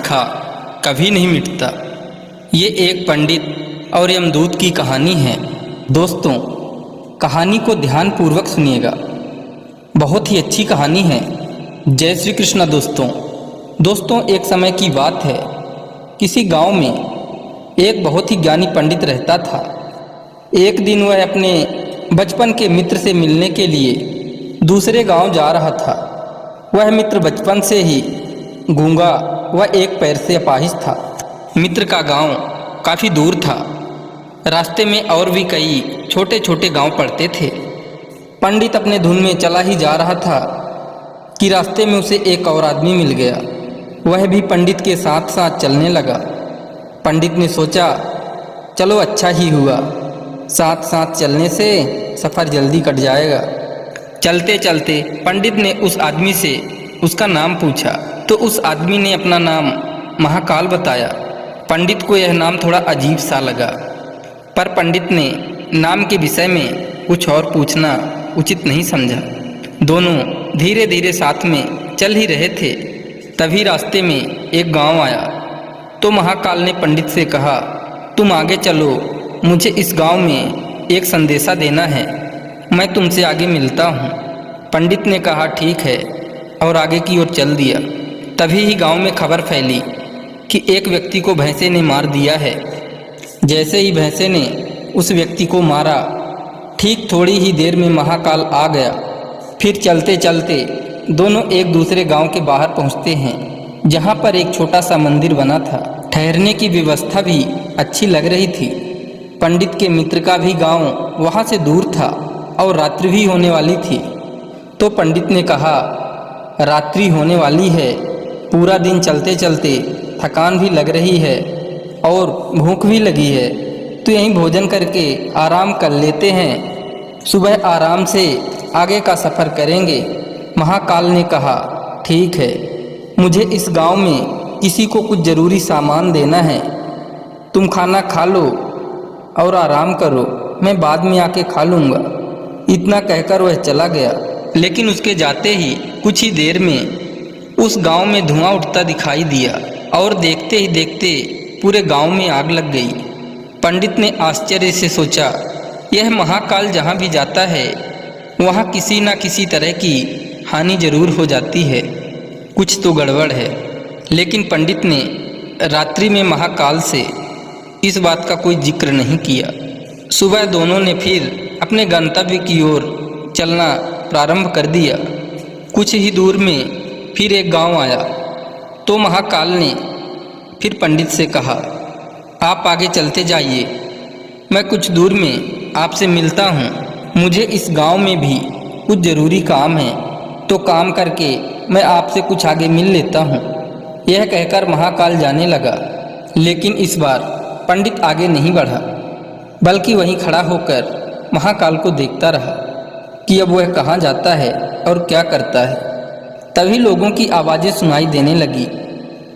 लिखा कभी नहीं मिटता। ये एक पंडित और यमदूत की कहानी है। दोस्तों, कहानी को ध्यानपूर्वक सुनिएगा, बहुत ही अच्छी कहानी है। जय श्री कृष्ण। दोस्तों, एक समय की बात है, किसी गांव में एक बहुत ही ज्ञानी पंडित रहता था। एक दिन वह अपने बचपन के मित्र से मिलने के लिए दूसरे गांव जा रहा था। वह मित्र बचपन से ही गूंगा व एक पैर से अपाहिज था। मित्र का गांव काफ़ी दूर था। रास्ते में और भी कई छोटे छोटे गांव पड़ते थे। पंडित अपने धुन में चला ही जा रहा था कि रास्ते में उसे एक और आदमी मिल गया। वह भी पंडित के साथ साथ चलने लगा। पंडित ने सोचा, चलो अच्छा ही हुआ, साथ साथ चलने से सफ़र जल्दी कट जाएगा। चलते चलते पंडित ने उस आदमी से उसका नाम पूछा तो उस आदमी ने अपना नाम महाकाल बताया। पंडित को यह नाम थोड़ा अजीब सा लगा, पर पंडित ने नाम के विषय में कुछ और पूछना उचित नहीं समझा। दोनों धीरे धीरे साथ में चल ही रहे थे। तभी रास्ते में एक गांव आया तो महाकाल ने पंडित से कहा, तुम आगे चलो, मुझे इस गांव में एक संदेशा देना है, मैं तुमसे आगे मिलता हूँ। पंडित ने कहा ठीक है और आगे की ओर चल दिया। तभी ही गांव में खबर फैली कि एक व्यक्ति को भैंसे ने मार दिया है। जैसे ही भैंसे ने उस व्यक्ति को मारा, ठीक थोड़ी ही देर में महाकाल आ गया। फिर चलते चलते दोनों एक दूसरे गांव के बाहर पहुंचते हैं, जहां पर एक छोटा सा मंदिर बना था। ठहरने की व्यवस्था भी अच्छी लग रही थी। पंडित के मित्र का भी गांव वहां से दूर था और रात्रि भी होने वाली थी। तो पंडित ने कहा, रात्रि होने वाली है, पूरा दिन चलते चलते थकान भी लग रही है और भूख भी लगी है, तो यहीं भोजन करके आराम कर लेते हैं, सुबह आराम से आगे का सफ़र करेंगे। महाकाल ने कहा ठीक है, मुझे इस गांव में किसी को कुछ ज़रूरी सामान देना है, तुम खाना खा लो और आराम करो, मैं बाद में आके खा लूँगा। इतना कहकर वह चला गया। लेकिन उसके जाते ही कुछ ही देर में उस गांव में धुआं उठता दिखाई दिया और देखते ही देखते पूरे गांव में आग लग गई। पंडित ने आश्चर्य से सोचा, यह महाकाल जहां भी जाता है वहां किसी न किसी तरह की हानि जरूर हो जाती है, कुछ तो गड़बड़ है। लेकिन पंडित ने रात्रि में महाकाल से इस बात का कोई जिक्र नहीं किया। सुबह दोनों ने फिर अपने गंतव्य की ओर चलना प्रारंभ कर दिया। कुछ ही दूर में फिर एक गांव आया तो महाकाल ने फिर पंडित से कहा, आप आगे चलते जाइए, मैं कुछ दूर में आपसे मिलता हूँ। मुझे इस गांव में भी कुछ ज़रूरी काम है, तो काम करके मैं आपसे कुछ आगे मिल लेता हूँ। यह कहकर महाकाल जाने लगा। लेकिन इस बार पंडित आगे नहीं बढ़ा, बल्कि वहीं खड़ा होकर महाकाल को देखता रहा कि अब वह कहाँ जाता है और क्या करता है। तभी लोगों की आवाज़ें सुनाई देने लगी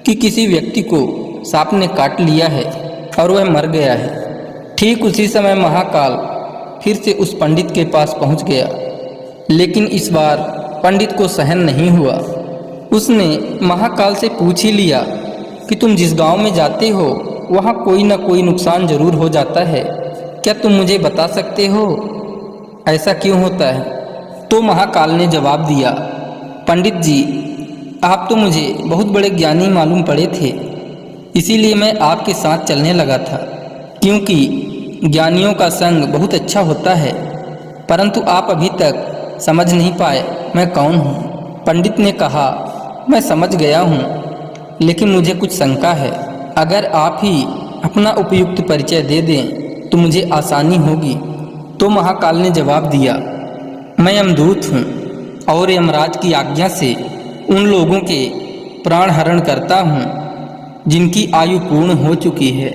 कि किसी व्यक्ति को सांप ने काट लिया है और वह मर गया है। ठीक उसी समय महाकाल फिर से उस पंडित के पास पहुंच गया। लेकिन इस बार पंडित को सहन नहीं हुआ। उसने महाकाल से पूछ ही लिया कि तुम जिस गांव में जाते हो वहां कोई ना कोई नुकसान जरूर हो जाता है, क्या तुम मुझे बता सकते हो, ऐसा क्यों होता है? तो महाकाल ने जवाब दिया, पंडित जी, आप तो मुझे बहुत बड़े ज्ञानी मालूम पड़े थे, इसीलिए मैं आपके साथ चलने लगा था, क्योंकि ज्ञानियों का संग बहुत अच्छा होता है, परंतु आप अभी तक समझ नहीं पाए मैं कौन हूँ। पंडित ने कहा, मैं समझ गया हूँ, लेकिन मुझे कुछ शंका है। अगर आप ही अपना उपयुक्त परिचय दे दें तो मुझे आसानी होगी। तो महाकाल ने जवाब दिया, मैं यमदूत हूँ और यमराज की आज्ञा से उन लोगों के प्राण हरण करता हूँ जिनकी आयु पूर्ण हो चुकी है।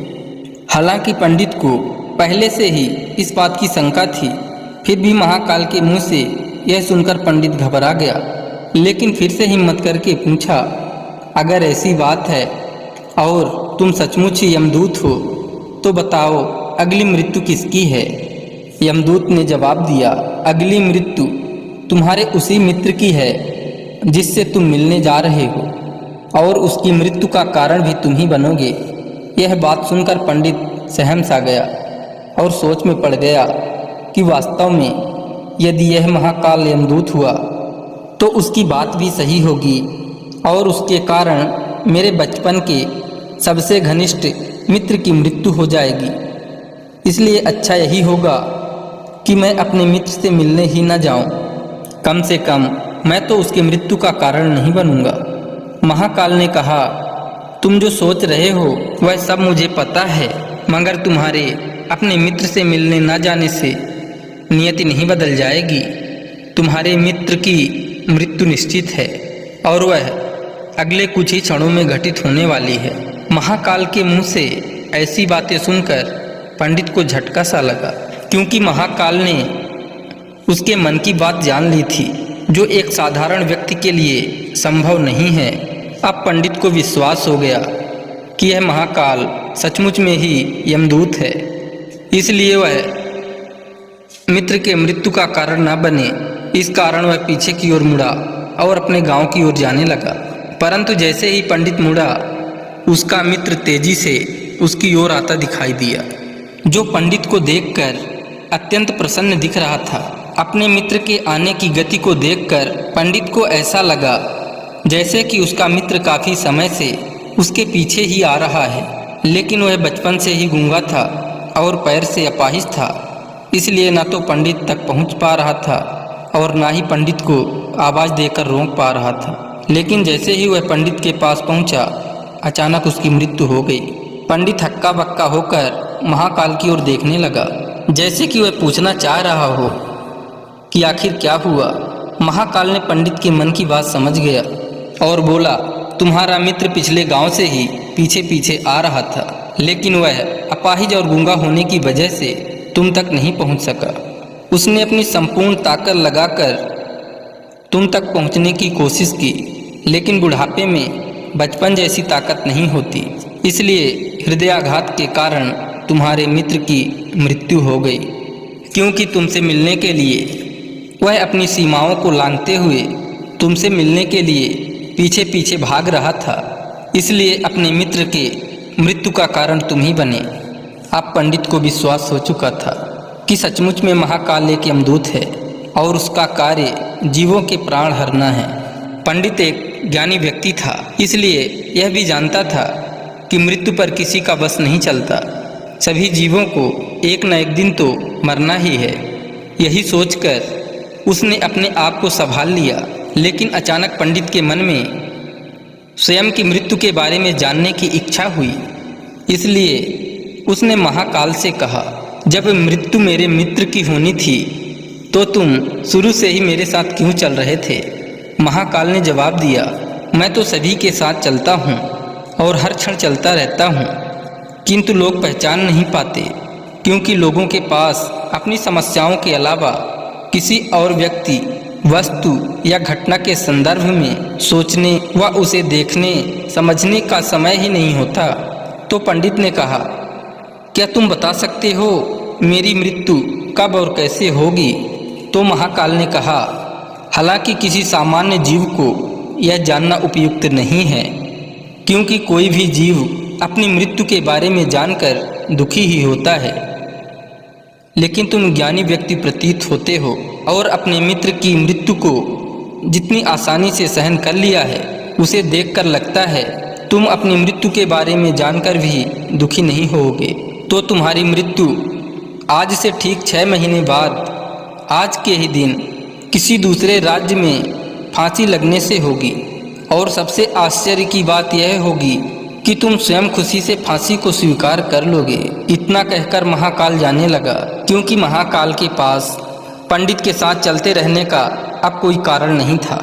हालांकि पंडित को पहले से ही इस बात की शंका थी, फिर भी महाकाल के मुंह से यह सुनकर पंडित घबरा गया। लेकिन फिर से हिम्मत करके पूछा, अगर ऐसी बात है और तुम सचमुच ही यमदूत हो तो बताओ अगली मृत्यु किसकी है? यमदूत ने जवाब दिया, अगली मृत्यु तुम्हारे उसी मित्र की है जिससे तुम मिलने जा रहे हो और उसकी मृत्यु का कारण भी तुम ही बनोगे। यह बात सुनकर पंडित सहम सा गया और सोच में पड़ गया कि वास्तव में यदि यह महाकाल यमदूत हुआ तो उसकी बात भी सही होगी और उसके कारण मेरे बचपन के सबसे घनिष्ठ मित्र की मृत्यु हो जाएगी। इसलिए अच्छा यही होगा कि मैं अपने मित्र से मिलने ही न जाऊं। कम से कम मैं तो उसकी मृत्यु का कारण नहीं बनूंगा। महाकाल ने कहा, तुम जो सोच रहे हो वह सब मुझे पता है, मगर तुम्हारे अपने मित्र से मिलने न जाने से नियति नहीं बदल जाएगी। तुम्हारे मित्र की मृत्यु निश्चित है और वह अगले कुछ ही क्षणों में घटित होने वाली है। महाकाल के मुंह से ऐसी बातें सुनकर पंडित को झटका सा लगा, क्योंकि महाकाल ने उसके मन की बात जान ली थी, जो एक साधारण व्यक्ति के लिए संभव नहीं है। अब पंडित को विश्वास हो गया कि यह महाकाल सचमुच में ही यमदूत है, इसलिए वह मित्र के मृत्यु का कारण न बने, इस कारण वह पीछे की ओर मुड़ा और अपने गांव की ओर जाने लगा। परंतु जैसे ही पंडित मुड़ा, उसका मित्र तेजी से उसकी ओर आता दिखाई दिया, जो पंडित को देखकर अत्यंत प्रसन्न दिख रहा था। अपने मित्र के आने की गति को देखकर पंडित को ऐसा लगा जैसे कि उसका मित्र काफी समय से उसके पीछे ही आ रहा है, लेकिन वह बचपन से ही गूंगा था और पैर से अपाहिज था, इसलिए न तो पंडित तक पहुंच पा रहा था और ना ही पंडित को आवाज देकर रोक पा रहा था। लेकिन जैसे ही वह पंडित के पास पहुंचा, अचानक उसकी मृत्यु हो गई। पंडित हक्का बक्का होकर महाकाल की ओर देखने लगा, जैसे कि वह पूछना चाह रहा हो कि आखिर क्या हुआ। महाकाल ने पंडित के मन की बात समझ गया और बोला, तुम्हारा मित्र पिछले गांव से ही पीछे पीछे आ रहा था, लेकिन वह अपाहिज और गूंगा होने की वजह से तुम तक नहीं पहुंच सका। उसने अपनी संपूर्ण ताकत लगाकर तुम तक पहुंचने की कोशिश की, लेकिन बुढ़ापे में बचपन जैसी ताकत नहीं होती, इसलिए हृदयाघात के कारण तुम्हारे मित्र की मृत्यु हो गई। क्योंकि तुमसे मिलने के लिए वह अपनी सीमाओं को लांघते हुए तुमसे मिलने के लिए पीछे पीछे भाग रहा था, इसलिए अपने मित्र के मृत्यु का कारण तुम ही बने। अब पंडित को विश्वास हो चुका था कि सचमुच में महाकाल एक यमदूत है और उसका कार्य जीवों के प्राण हरना है। पंडित एक ज्ञानी व्यक्ति था, इसलिए यह भी जानता था कि मृत्यु पर किसी का बस नहीं चलता, सभी जीवों को एक न एक दिन तो मरना ही है। यही सोचकर उसने अपने आप को संभाल लिया, लेकिन अचानक पंडित के मन में स्वयं की मृत्यु के बारे में जानने की इच्छा हुई, इसलिए उसने महाकाल से कहा, जब मृत्यु मेरे मित्र की होनी थी तो तुम शुरू से ही मेरे साथ क्यों चल रहे थे। महाकाल ने जवाब दिया, मैं तो सभी के साथ चलता हूँ और हर क्षण चलता रहता हूँ, किंतु लोग पहचान नहीं पाते, क्योंकि लोगों के पास अपनी समस्याओं के अलावा किसी और व्यक्ति, वस्तु या घटना के संदर्भ में सोचने व उसे देखने समझने का समय ही नहीं होता। तो पंडित ने कहा, क्या तुम बता सकते हो मेरी मृत्यु कब और कैसे होगी। तो महाकाल ने कहा, हालांकि किसी सामान्य जीव को यह जानना उपयुक्त नहीं है, क्योंकि कोई भी जीव अपनी मृत्यु के बारे में जानकर दुखी ही होता है, लेकिन तुम ज्ञानी व्यक्ति प्रतीत होते हो और अपने मित्र की मृत्यु को जितनी आसानी से सहन कर लिया है, उसे देखकर लगता है तुम अपनी मृत्यु के बारे में जानकर भी दुखी नहीं होगे। तो तुम्हारी मृत्यु आज से ठीक 6 महीने बाद आज के ही दिन किसी दूसरे राज्य में फांसी लगने से होगी। और सबसे आश्चर्य की बात यह होगी कि तुम स्वयं खुशी से फांसी को स्वीकार कर लोगे। इतना कहकर महाकाल जाने लगा, क्योंकि महाकाल के पास पंडित के साथ चलते रहने का अब कोई कारण नहीं था।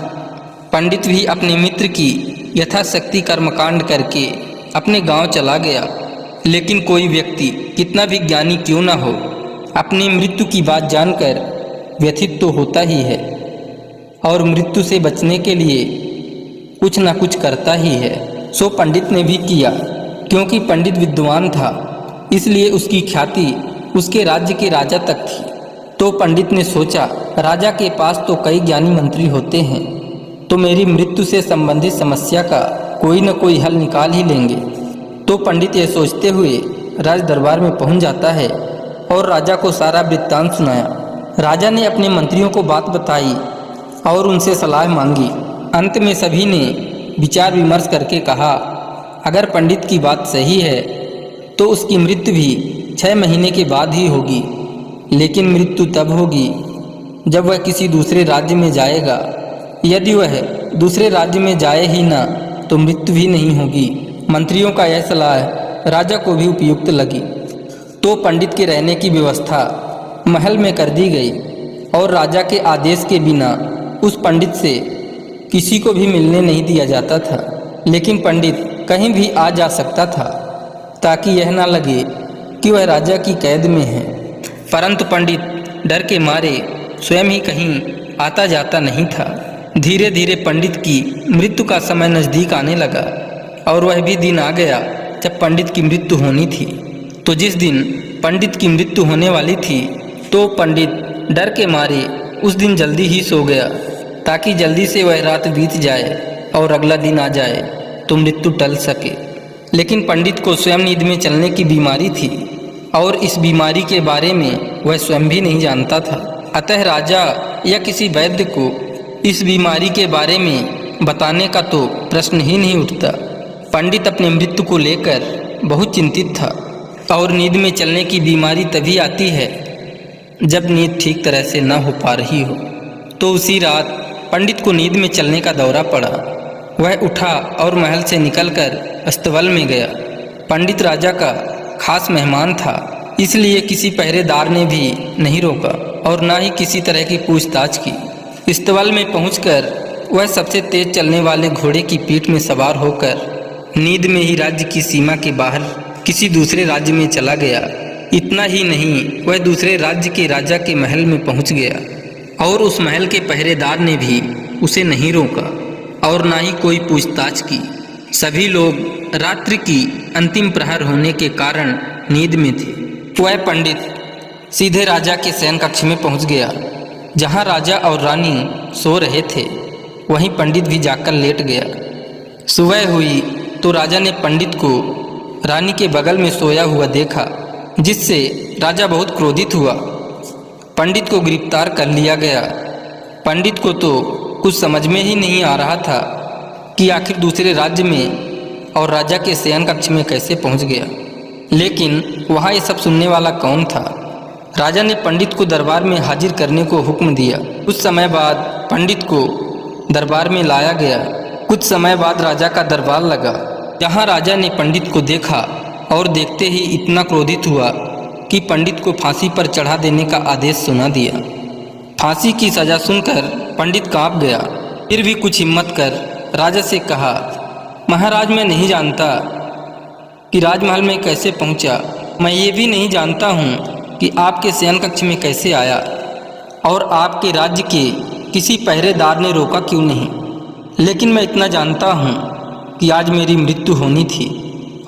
पंडित भी अपने मित्र की यथाशक्ति कर्मकांड करके अपने गांव चला गया, लेकिन कोई व्यक्ति कितना भी ज्ञानी क्यों न हो, अपनी मृत्यु की बात जानकर व्यथित तो होता ही है और मृत्यु से बचने के लिए कुछ न कुछ करता ही है। सो पंडित ने भी किया, क्योंकि पंडित विद्वान था, इसलिए उसकी ख्याति उसके राज्य के राजा तक थी। तो पंडित ने सोचा, राजा के पास तो कई ज्ञानी मंत्री होते हैं, तो मेरी मृत्यु से संबंधित समस्या का कोई न कोई हल निकाल ही लेंगे। तो पंडित यह सोचते हुए राज दरबार में पहुंच जाता है और राजा को सारा वृत्तांत सुनाया। राजा ने अपने मंत्रियों को बात बताई और उनसे सलाह मांगी। अंत में सभी ने विचार विमर्श करके कहा, अगर पंडित की बात सही है तो उसकी मृत्यु भी 6 महीने के बाद ही होगी, लेकिन मृत्यु तब होगी जब वह किसी दूसरे राज्य में जाएगा। यदि वह दूसरे राज्य में जाए ही ना तो मृत्यु भी नहीं होगी। मंत्रियों का यह सलाह राजा को भी उपयुक्त लगी। तो पंडित के रहने की व्यवस्था महल में कर दी गई और राजा के आदेश के बिना उस पंडित से किसी को भी मिलने नहीं दिया जाता था। लेकिन पंडित कहीं भी आ जा सकता था ताकि यह ना लगे कि वह राजा की कैद में है। परंतु पंडित डर के मारे स्वयं ही कहीं आता जाता नहीं था। धीरे धीरे पंडित की मृत्यु का समय नज़दीक आने लगा और वह भी दिन आ गया जब पंडित की मृत्यु होनी थी। तो जिस दिन पंडित की मृत्यु होने वाली थी तो पंडित डर के मारे उस दिन जल्दी ही सो गया ताकि जल्दी से वह रात बीत जाए और अगला दिन आ जाए तो मृत्यु टल सके। लेकिन पंडित को स्वयं नींद में चलने की बीमारी थी और इस बीमारी के बारे में वह स्वयं भी नहीं जानता था। अतः राजा या किसी वैद्य को इस बीमारी के बारे में बताने का तो प्रश्न ही नहीं उठता। पंडित अपनी मृत्यु को लेकर बहुत चिंतित था और नींद में चलने की बीमारी तभी आती है जब नींद ठीक तरह से न हो पा रही हो। तो उसी रात पंडित को नींद में चलने का दौरा पड़ा। वह उठा और महल से निकलकर अस्तबल में गया। पंडित राजा का खास मेहमान था, इसलिए किसी पहरेदार ने भी नहीं रोका और ना ही किसी तरह की पूछताछ की। अस्तबल में पहुंचकर वह सबसे तेज चलने वाले घोड़े की पीठ में सवार होकर नींद में ही राज्य की सीमा के बाहर किसी दूसरे राज्य में चला गया। इतना ही नहीं, वह दूसरे राज्य के राजा के महल में पहुंच गया और उस महल के पहरेदार ने भी उसे नहीं रोका और ना ही कोई पूछताछ की। सभी लोग रात्रि की अंतिम प्रहर होने के कारण नींद में थे। वह पंडित सीधे राजा के शयन कक्ष में पहुंच गया। जहां राजा और रानी सो रहे थे वहीं पंडित भी जाकर लेट गया। सुबह हुई तो राजा ने पंडित को रानी के बगल में सोया हुआ देखा, जिससे राजा बहुत क्रोधित हुआ। पंडित को गिरफ्तार कर लिया गया। पंडित को तो कुछ समझ में ही नहीं आ रहा था कि आखिर दूसरे राज्य में और राजा के शयन कक्ष में कैसे पहुंच गया। लेकिन वहाँ ये सब सुनने वाला कौन था। राजा ने पंडित को दरबार में हाजिर करने को हुक्म दिया। कुछ समय बाद पंडित को दरबार में लाया गया। कुछ समय बाद राजा का दरबार लगा। जहाँ राजा ने पंडित को देखा और देखते ही इतना क्रोधित हुआ कि पंडित को फांसी पर चढ़ा देने का आदेश सुना दिया। फांसी की सजा सुनकर पंडित कांप गया। फिर भी कुछ हिम्मत कर राजा से कहा, महाराज, मैं नहीं जानता कि राजमहल में कैसे पहुंचा। मैं ये भी नहीं जानता हूं कि आपके शयन कक्ष में कैसे आया और आपके राज्य के किसी पहरेदार ने रोका क्यों नहीं। लेकिन मैं इतना जानता हूं कि आज मेरी मृत्यु होनी थी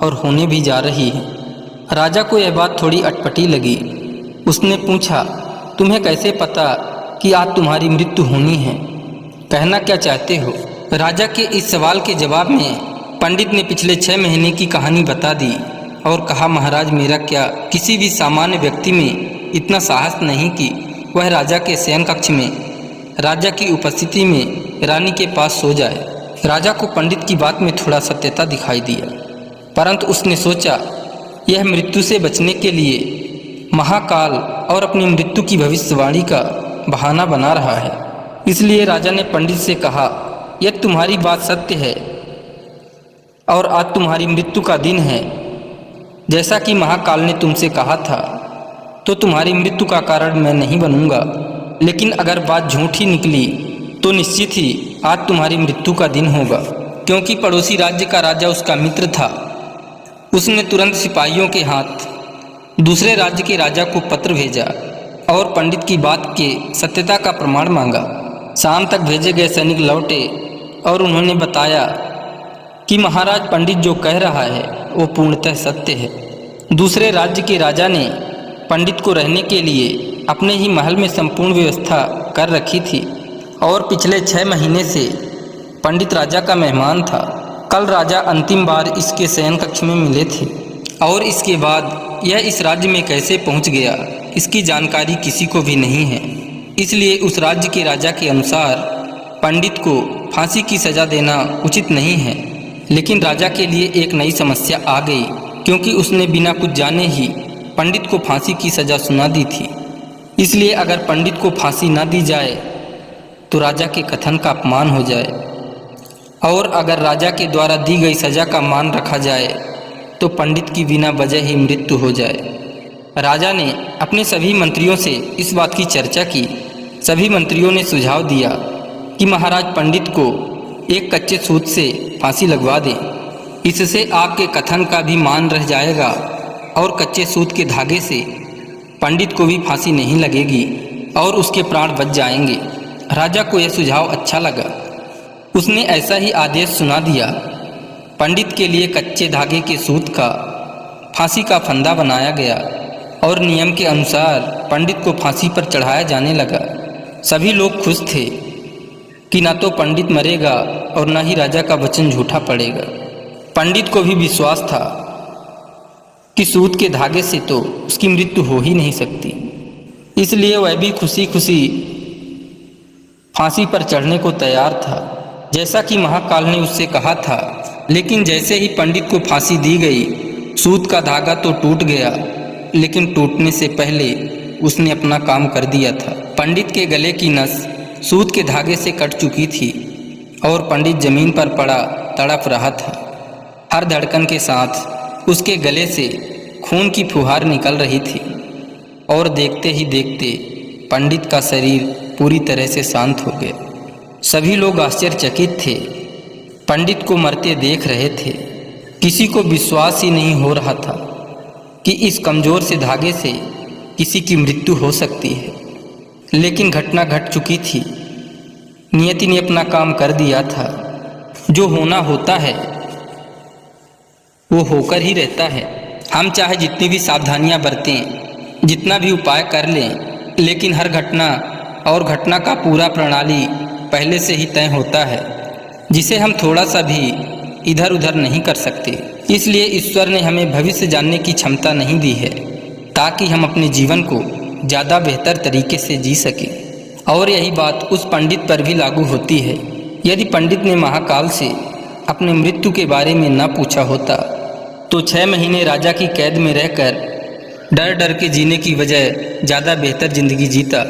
और होने भी जा रही है। राजा को यह बात थोड़ी अटपटी लगी। उसने पूछा, तुम्हें कैसे पता कि आज तुम्हारी मृत्यु होनी है? कहना क्या चाहते हो? राजा के इस सवाल के जवाब में पंडित ने पिछले 6 महीने की कहानी बता दी और कहा, महाराज, मेरा क्या किसी भी सामान्य व्यक्ति में इतना साहस नहीं कि वह राजा के शयन कक्ष में राजा की उपस्थिति में रानी के पास सो जाए। राजा को पंडित की बात में थोड़ा सत्यता दिखाई दिया, परंतु उसने सोचा यह मृत्यु से बचने के लिए महाकाल और अपनी मृत्यु की भविष्यवाणी का बहाना बना रहा है। इसलिए राजा ने पंडित से कहा, यदि तुम्हारी बात सत्य है और आज तुम्हारी मृत्यु का दिन है, जैसा कि महाकाल ने तुमसे कहा था, तो तुम्हारी मृत्यु का कारण मैं नहीं बनूंगा। लेकिन अगर बात झूठी निकली तो निश्चित ही आज तुम्हारी मृत्यु का दिन होगा। क्योंकि पड़ोसी राज्य का राजा उसका मित्र था, उसने तुरंत सिपाहियों के हाथ दूसरे राज्य के राजा को पत्र भेजा और पंडित की बात के सत्यता का प्रमाण मांगा। शाम तक भेजे गए सैनिक लौटे और उन्होंने बताया कि महाराज, पंडित जो कह रहा है वो पूर्णतः सत्य है। दूसरे राज्य के राजा ने पंडित को रहने के लिए अपने ही महल में संपूर्ण व्यवस्था कर रखी थी और पिछले 6 महीने से पंडित राजा का मेहमान था। कल राजा अंतिम बार इसके शयन कक्ष में मिले थे और इसके बाद यह इस राज्य में कैसे पहुंच गया इसकी जानकारी किसी को भी नहीं है। इसलिए उस राज्य के राजा के अनुसार पंडित को फांसी की सज़ा देना उचित नहीं है। लेकिन राजा के लिए एक नई समस्या आ गई, क्योंकि उसने बिना कुछ जाने ही पंडित को फांसी की सज़ा सुना दी थी। इसलिए अगर पंडित को फांसी न दी जाए तो राजा के कथन का अपमान हो जाए, और अगर राजा के द्वारा दी गई सज़ा का मान रखा जाए तो पंडित की बिना वजह ही मृत्यु हो जाए। राजा ने अपने सभी मंत्रियों से इस बात की चर्चा की। सभी मंत्रियों ने सुझाव दिया कि महाराज पंडित को एक कच्चे सूत से फांसी लगवा दें, इससे आपके कथन का भी मान रह जाएगा और कच्चे सूत के धागे से पंडित को भी फांसी नहीं लगेगी और उसके प्राण बच जाएंगे। राजा को यह सुझाव अच्छा लगा। उसने ऐसा ही आदेश सुना दिया। पंडित के लिए कच्चे धागे के सूत का फांसी का फंदा बनाया गया और नियम के अनुसार पंडित को फांसी पर चढ़ाया जाने लगा। सभी लोग खुश थे कि न तो पंडित मरेगा और न ही राजा का वचन झूठा पड़ेगा। पंडित को भी विश्वास था कि सूत के धागे से तो उसकी मृत्यु हो ही नहीं सकती, इसलिए वह भी खुशी खुशी फांसी पर चढ़ने को तैयार था, जैसा कि महाकाल ने उससे कहा था। लेकिन जैसे ही पंडित को फांसी दी गई, सूत का धागा तो टूट गया, लेकिन टूटने से पहले उसने अपना काम कर दिया था। पंडित के गले की नस सूत के धागे से कट चुकी थी और पंडित जमीन पर पड़ा तड़प रहा था। हर धड़कन के साथ उसके गले से खून की फुहार निकल रही थी और देखते ही देखते पंडित का शरीर पूरी तरह से शांत हो गया। सभी लोग आश्चर्यचकित थे, पंडित को मरते देख रहे थे। किसी को विश्वास ही नहीं हो रहा था कि इस कमज़ोर से धागे से किसी की मृत्यु हो सकती है। लेकिन घटना घट चुकी थी। नियति ने अपना काम कर दिया था। जो होना होता है वो होकर ही रहता है। हम चाहे जितनी भी सावधानियां बरतें, जितना भी उपाय कर लें, लेकिन हर घटना और घटना का पूरा प्रणाली पहले से ही तय होता है, जिसे हम थोड़ा सा भी इधर उधर नहीं कर सकते। इसलिए ईश्वर ने हमें भविष्य जानने की क्षमता नहीं दी है, ताकि हम अपने जीवन को ज़्यादा बेहतर तरीके से जी सकें। और यही बात उस पंडित पर भी लागू होती है। यदि पंडित ने महाकाल से अपने मृत्यु के बारे में न पूछा होता तो 6 महीने राजा की कैद में रहकर डर डर के जीने की बजाय ज़्यादा बेहतर जिंदगी जीता।